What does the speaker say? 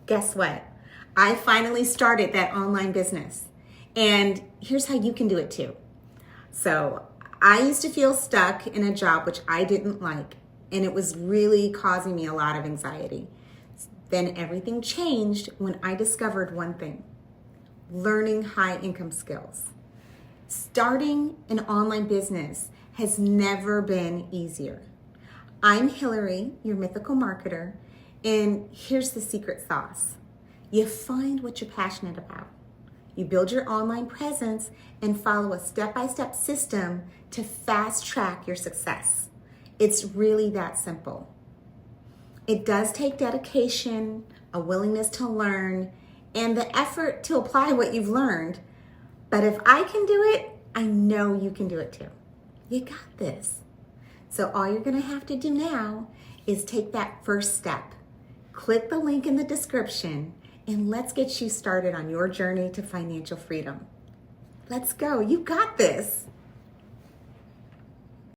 guess what? I finally started that online business. And here's how you can do it too. So I used to feel stuck in a job which I didn't like, and it was really causing me a lot of anxiety. Then everything changed when I discovered one thing: learning high income skills. Starting an online business has never been easier. I'm Hillary, your mythical marketer, and here's the secret sauce. You find what you're passionate about. You build your online presence and follow a step-by-step system to fast track your success. It's really that simple. It does take dedication, a willingness to learn, and the effort to apply what you've learned. But if I can do it, I know you can do it too. You got this. So all you're gonna have to do now is take that first step. Click the link in the description and let's get you started on your journey to financial freedom. Let's go, you got this.